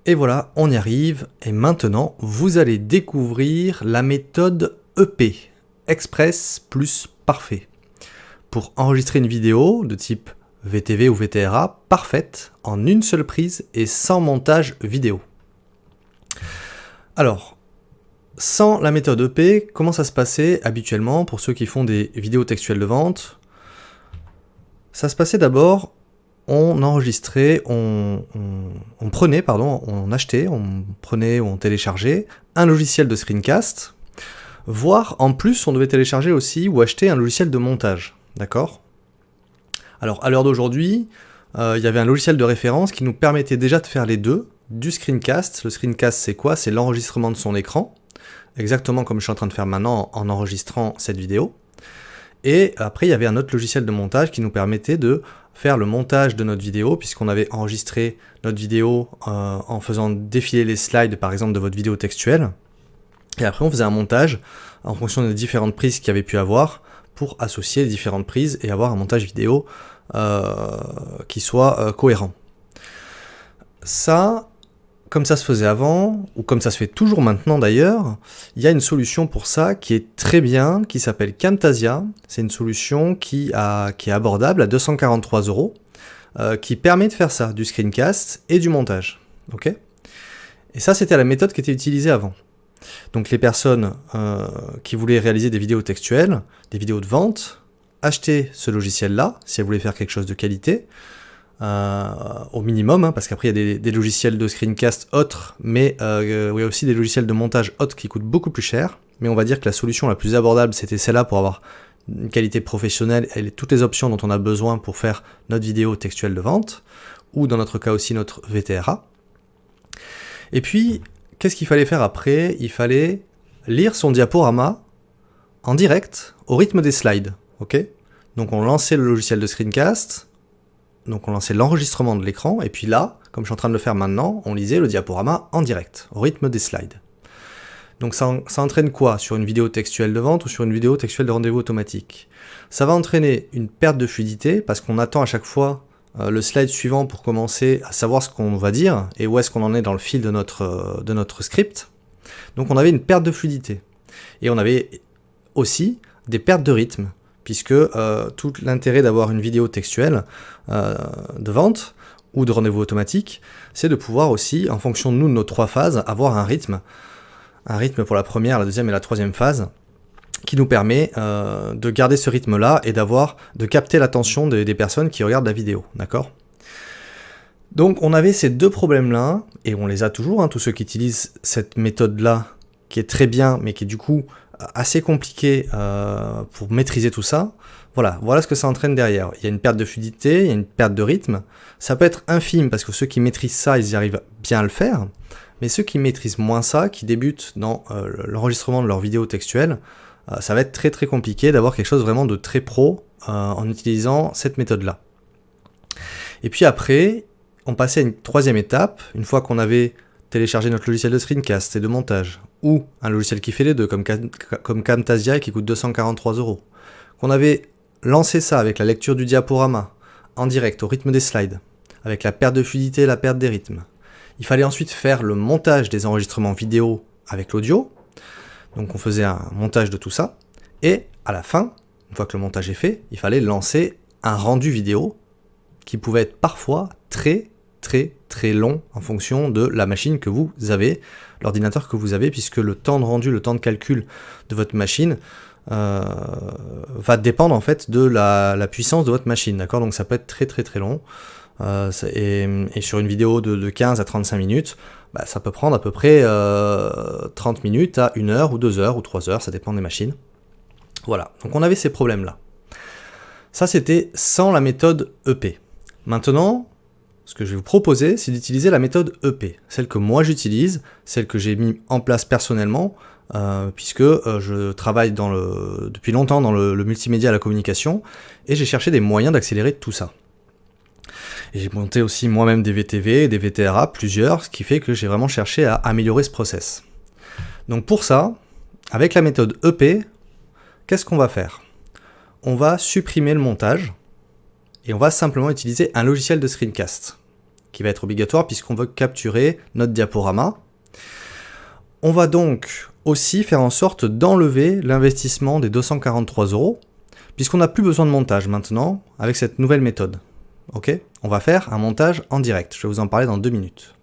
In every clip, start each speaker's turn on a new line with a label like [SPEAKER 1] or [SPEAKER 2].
[SPEAKER 1] Et voilà, on y arrive. Et maintenant, vous allez découvrir la méthode EP, Express plus Parfait, pour enregistrer une vidéo de type VTV ou VTRA parfaite en une seule prise et sans montage vidéo. Alors, sans la méthode EP, comment ça se passait habituellement pour ceux qui font des vidéos textuelles de vente? Ça se passait d'abord, on enregistrait, on prenait ou on téléchargeait un logiciel de screencast, voire en plus on devait télécharger aussi ou acheter un logiciel de montage, d'accord? Alors à l'heure d'aujourd'hui, il y avait un logiciel de référence qui nous permettait déjà de faire les deux, du screencast. Le screencast c'est quoi? C'est l'enregistrement de son écran, exactement comme je suis en train de faire maintenant en enregistrant cette vidéo. Et après il y avait un autre logiciel de montage qui nous permettait de faire le montage de notre vidéo, puisqu'on avait enregistré notre vidéo en faisant défiler les slides par exemple de votre vidéo textuelle. Et après on faisait un montage en fonction des différentes prises qu'il y avait pu avoir pour associer les différentes prises et avoir un montage vidéo qui soit cohérent. Ça, comme ça se faisait avant, ou comme ça se fait toujours maintenant d'ailleurs, il y a une solution pour ça qui est très bien, qui s'appelle Camtasia. C'est une solution qui est abordable à 243 €, qui permet de faire ça, du screencast et du montage. Okay, et ça, c'était la méthode qui était utilisée avant. Donc les personnes qui voulaient réaliser des vidéos textuelles, des vidéos de vente, achetaient ce logiciel-là, si elles voulaient faire quelque chose de qualité, au minimum, parce qu'après il y a des logiciels de screencast autres, mais il y a aussi des logiciels de montage autres qui coûtent beaucoup plus cher, mais on va dire que la solution la plus abordable c'était celle-là pour avoir une qualité professionnelle et toutes les options dont on a besoin pour faire notre vidéo textuelle de vente, ou dans notre cas aussi notre VTRA. Et puis, qu'est-ce qu'il fallait faire après? Il fallait lire son diaporama en direct au rythme des slides, ok? Donc on lançait le logiciel de screencast, donc on lançait l'enregistrement de l'écran, et puis là, comme je suis en train de le faire maintenant, on lisait le diaporama en direct, au rythme des slides. Donc ça entraîne quoi sur une vidéo textuelle de vente ou sur une vidéo textuelle de rendez-vous automatique? Ça va entraîner une perte de fluidité, parce qu'on attend à chaque fois le slide suivant pour commencer à savoir ce qu'on va dire, et où est-ce qu'on en est dans le fil de notre script. Donc on avait une perte de fluidité. Et on avait aussi des pertes de rythme, puisque tout l'intérêt d'avoir une vidéo textuelle de vente ou de rendez-vous automatique, c'est de pouvoir aussi, en fonction de nous, de nos trois phases, avoir un rythme pour la première, la deuxième et la troisième phase, qui nous permet de garder ce rythme-là et de capter l'attention des personnes qui regardent la vidéo, d'accord? Donc on avait ces deux problèmes-là, et on les a toujours, tous ceux qui utilisent cette méthode-là, qui est très bien, mais qui est du coup assez compliqué pour maîtriser tout ça. Voilà ce que ça entraîne derrière. Il y a une perte de fluidité, il y a une perte de rythme. Ça peut être infime, parce que ceux qui maîtrisent ça, ils y arrivent bien à le faire, mais ceux qui maîtrisent moins ça, qui débutent dans l'enregistrement de leur vidéo textuelle, ça va être très très compliqué d'avoir quelque chose vraiment de très pro en utilisant cette méthode-là. Et puis après, on passait à une troisième étape, une fois qu'on avait téléchargé notre logiciel de screencast et de montage, ou un logiciel qui fait les deux, comme Camtasia et qui coûte 243 €, qu'on avait lancé ça avec la lecture du diaporama, en direct, au rythme des slides, avec la perte de fluidité et la perte des rythmes. Il fallait ensuite faire le montage des enregistrements vidéo avec l'audio, donc on faisait un montage de tout ça, et à la fin, une fois que le montage est fait, il fallait lancer un rendu vidéo qui pouvait être parfois très long en fonction de la machine que vous avez, l'ordinateur que vous avez, puisque le temps de rendu, le temps de calcul de votre machine va dépendre en fait de la puissance de votre machine, d'accord? Donc ça peut être très long, et sur une vidéo de 15 à 35 minutes, ça peut prendre à peu près 30 minutes à 1 heure ou 2 heures ou 3 heures, ça dépend des machines. Voilà, donc on avait ces problèmes-là. Ça c'était sans la méthode EP. Maintenant, ce que je vais vous proposer, c'est d'utiliser la méthode EP, celle que moi j'utilise, celle que j'ai mis en place personnellement, puisque je travaille depuis longtemps dans le multimédia et la communication, et j'ai cherché des moyens d'accélérer tout ça. Et j'ai monté aussi moi-même des VTV, des VTRA, plusieurs, ce qui fait que j'ai vraiment cherché à améliorer ce process. Donc pour ça, avec la méthode EP, qu'est-ce qu'on va faire? On va supprimer le montage, et on va simplement utiliser un logiciel de screencast. qui va être obligatoire puisqu'on veut capturer notre diaporama. On va donc aussi faire en sorte d'enlever l'investissement des 243 €, puisqu'on n'a plus besoin de montage maintenant avec cette nouvelle méthode. Ok, on va faire un montage en direct, je vais vous en parler dans 2 minutes.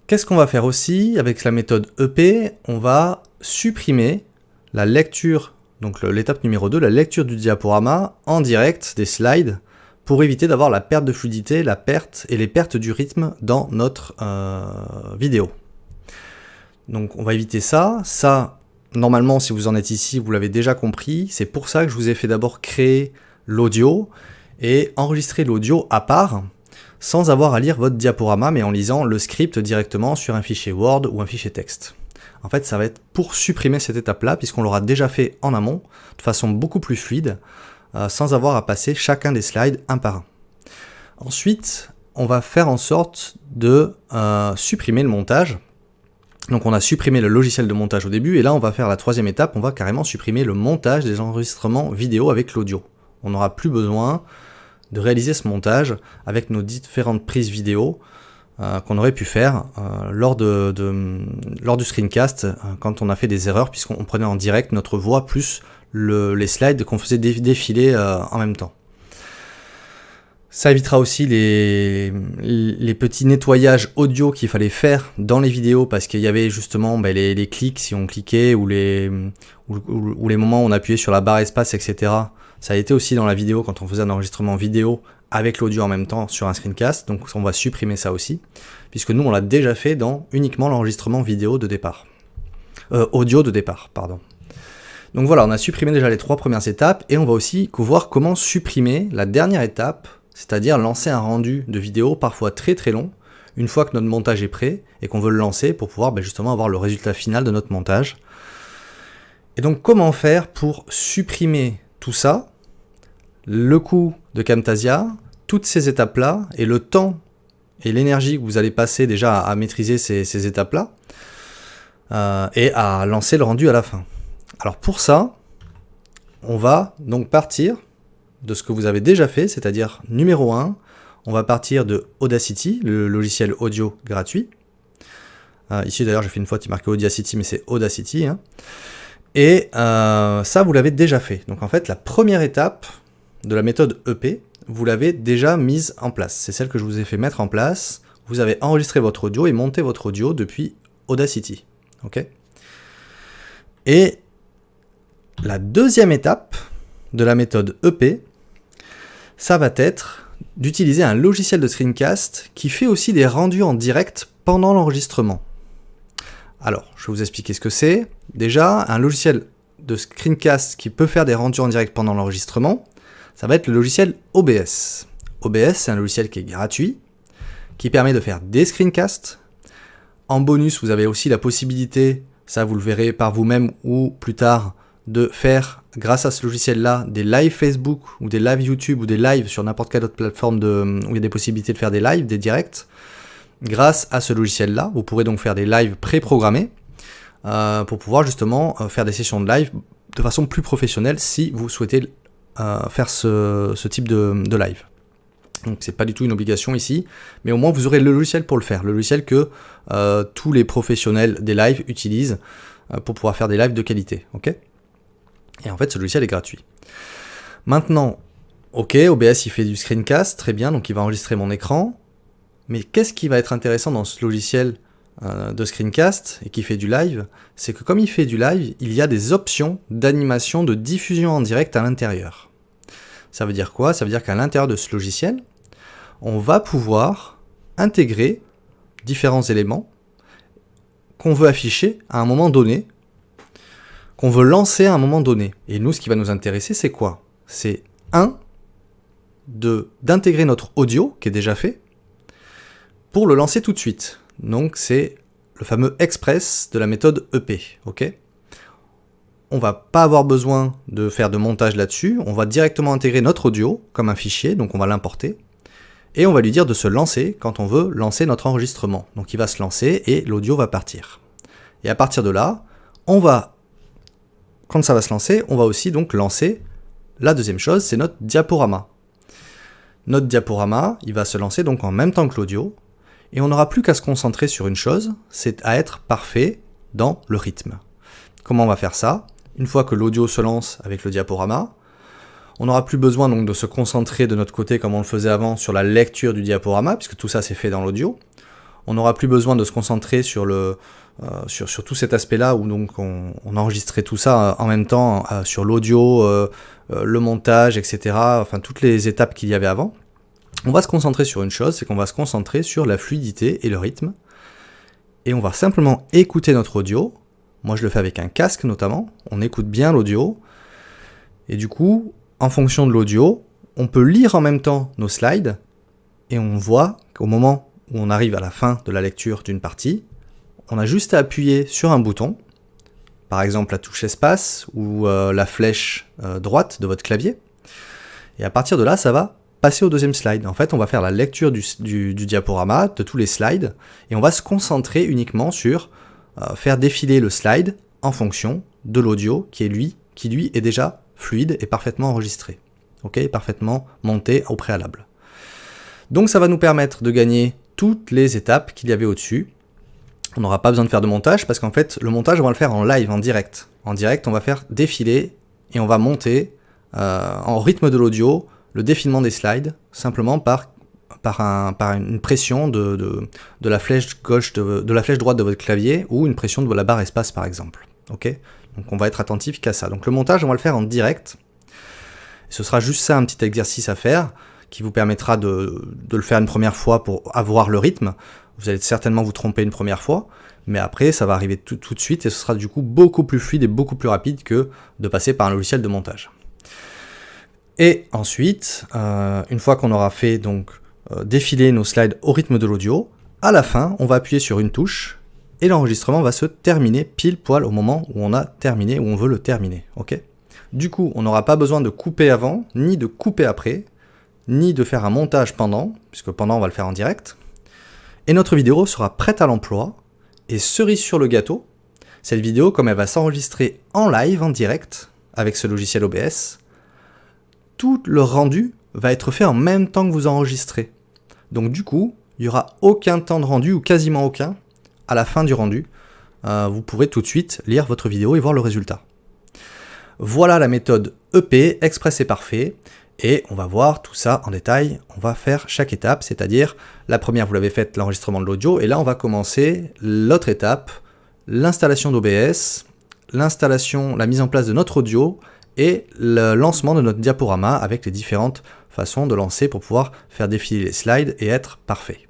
[SPEAKER 1] Qu'est-ce qu'on va faire aussi avec la méthode EP? On va supprimer la lecture, donc l'étape numéro 2, la lecture du diaporama en direct des slides, pour éviter d'avoir la perte de fluidité, la perte et les pertes du rythme dans notre vidéo. Donc on va éviter ça. Ça, normalement, si vous en êtes ici, vous l'avez déjà compris. C'est pour ça que je vous ai fait d'abord créer l'audio et enregistrer l'audio à part, sans avoir à lire votre diaporama, mais en lisant le script directement sur un fichier Word ou un fichier texte. En fait, ça va être pour supprimer cette étape-là, puisqu'on l'aura déjà fait en amont, de façon beaucoup plus fluide, sans avoir à passer chacun des slides un par un. Ensuite, on va faire en sorte de supprimer le montage. Donc on a supprimé le logiciel de montage au début, et là on va faire la troisième étape, on va carrément supprimer le montage des enregistrements vidéo avec l'audio. On n'aura plus besoin de réaliser ce montage avec nos différentes prises vidéo qu'on aurait pu faire lors du screencast quand on a fait des erreurs, puisqu'on prenait en direct notre voix plus les slides qu'on faisait défiler en même temps. Ça évitera aussi les petits nettoyages audio qu'il fallait faire dans les vidéos, parce qu'il y avait justement les clics si on cliquait, ou les moments où on appuyait sur la barre espace, etc. Ça a été aussi dans la vidéo quand on faisait un enregistrement vidéo avec l'audio en même temps sur un screencast, donc on va supprimer ça aussi, puisque nous on l'a déjà fait dans uniquement l'enregistrement vidéo de départ. Audio de départ, pardon. Donc voilà, on a supprimé déjà les 3 premières étapes, et on va aussi voir comment supprimer la dernière étape, c'est-à-dire lancer un rendu de vidéo parfois très très long, une fois que notre montage est prêt, et qu'on veut le lancer pour pouvoir justement avoir le résultat final de notre montage. Et donc comment faire pour supprimer tout ça, le coût de Camtasia, toutes ces étapes-là, et le temps et l'énergie que vous allez passer déjà à maîtriser ces étapes-là, et à lancer le rendu à la fin. Alors pour ça, on va donc partir de ce que vous avez déjà fait, c'est-à-dire numéro 1, on va partir de Audacity, le logiciel audio gratuit. Ici d'ailleurs j'ai fait une faute, il marquait Audacity, mais c'est Audacity. Et ça vous l'avez déjà fait. Donc en fait la première étape de la méthode EP, vous l'avez déjà mise en place. C'est celle que je vous ai fait mettre en place. Vous avez enregistré votre audio et monté votre audio depuis Audacity. Ok ? Et la deuxième étape de la méthode EP, ça va être d'utiliser un logiciel de screencast qui fait aussi des rendus en direct pendant l'enregistrement. Alors, je vais vous expliquer ce que c'est. Déjà, un logiciel de screencast qui peut faire des rendus en direct pendant l'enregistrement, ça va être le logiciel OBS. OBS, c'est un logiciel qui est gratuit, qui permet de faire des screencasts. En bonus, vous avez aussi la possibilité, ça vous le verrez par vous-même ou plus tard, de faire, grâce à ce logiciel-là, des lives Facebook ou des lives YouTube ou des lives sur n'importe quelle autre plateforme où il y a des possibilités de faire des lives, des directs. Grâce à ce logiciel-là, vous pourrez donc faire des lives pré-programmés pour pouvoir justement faire des sessions de live de façon plus professionnelle si vous souhaitez faire ce type de live. Donc c'est pas du tout une obligation ici, mais au moins vous aurez le logiciel pour le faire, le logiciel que tous les professionnels des lives utilisent pour pouvoir faire des lives de qualité, ok ? Et en fait ce logiciel est gratuit. Maintenant, ok, OBS il fait du screencast, très bien, donc il va enregistrer mon écran, mais qu'est-ce qui va être intéressant dans ce logiciel de screencast et qui fait du live, c'est que comme il fait du live, il y a des options d'animation de diffusion en direct à l'intérieur. Ça veut dire quoi ? Ça veut dire qu'à l'intérieur de ce logiciel, on va pouvoir intégrer différents éléments qu'on veut afficher à un moment donné, qu'on veut lancer à un moment donné. Et nous, ce qui va nous intéresser, c'est quoi ? C'est d'intégrer notre audio, qui est déjà fait, pour le lancer tout de suite. Donc c'est le fameux express de la méthode EP, ok ? On va pas avoir besoin de faire de montage là-dessus, on va directement intégrer notre audio comme un fichier, donc on va l'importer, et on va lui dire de se lancer quand on veut lancer notre enregistrement. Donc il va se lancer et l'audio va partir. Et à partir de là, quand ça va se lancer, on va aussi donc lancer la deuxième chose, c'est notre diaporama. notre diaporama, il va se lancer donc en même temps que l'audio, et on n'aura plus qu'à se concentrer sur une chose, c'est à être parfait dans le rythme. Comment on va faire ça? Une fois que l'audio se lance avec le diaporama, on n'aura plus besoin donc de se concentrer de notre côté comme on le faisait avant sur la lecture du diaporama, puisque tout ça c'est fait dans l'audio. On n'aura plus besoin de se concentrer sur tout cet aspect-là où donc on enregistrait tout ça en même temps sur l'audio, le montage, etc. Enfin toutes les étapes qu'il y avait avant. On va se concentrer sur une chose, c'est qu'on va se concentrer sur la fluidité et le rythme. Et on va simplement écouter notre audio. Moi je le fais avec un casque notamment, on écoute bien l'audio. Et du coup, en fonction de l'audio, on peut lire en même temps nos slides. Et on voit qu'au moment où on arrive à la fin de la lecture d'une partie, on a juste à appuyer sur un bouton, par exemple la touche espace ou la flèche droite de votre clavier. Et à partir de là, ça va passer au deuxième slide. En fait, on va faire la lecture du diaporama, de tous les slides, et on va se concentrer uniquement sur faire défiler le slide en fonction de l'audio qui lui est déjà fluide et parfaitement enregistré, ok, parfaitement monté au préalable. Donc ça va nous permettre de gagner toutes les étapes qu'il y avait au-dessus. On n'aura pas besoin de faire de montage parce qu'en fait, le montage, on va le faire en live, en direct. En direct, on va faire défiler et on va monter en rythme de l'audio le défilement des slides, simplement par une pression de la flèche gauche, de la flèche droite de votre clavier ou une pression de la barre espace, par exemple. Ok ? Donc on va être attentif qu'à ça. Donc le montage, on va le faire en direct. Ce sera juste ça, un petit exercice à faire qui vous permettra de le faire une première fois pour avoir le rythme. Vous allez certainement vous tromper une première fois, mais après ça va arriver tout de suite et ce sera du coup beaucoup plus fluide et beaucoup plus rapide que de passer par un logiciel de montage. Et ensuite, une fois qu'on aura fait donc défiler nos slides au rythme de l'audio, à la fin, on va appuyer sur une touche et l'enregistrement va se terminer pile poil au moment où on a terminé, où on veut le terminer. Okay ? Du coup, on n'aura pas besoin de couper avant, ni de couper après, ni de faire un montage pendant, puisque pendant on va le faire en direct. Et notre vidéo sera prête à l'emploi. Et cerise sur le gâteau, cette vidéo, comme elle va s'enregistrer en live, en direct, avec ce logiciel OBS, tout le rendu va être fait en même temps que vous enregistrez. Donc du coup, il n'y aura aucun temps de rendu, ou quasiment aucun, à la fin du rendu. Vous pourrez tout de suite lire votre vidéo et voir le résultat. Voilà la méthode EP, Express et Parfait. Et on va voir tout ça en détail, on va faire chaque étape, c'est-à-dire la première vous l'avez faite, l'enregistrement de l'audio, et là on va commencer l'autre étape, l'installation d'OBS, la mise en place de notre audio, et le lancement de notre diaporama avec les différentes façons de lancer pour pouvoir faire défiler les slides et être parfait.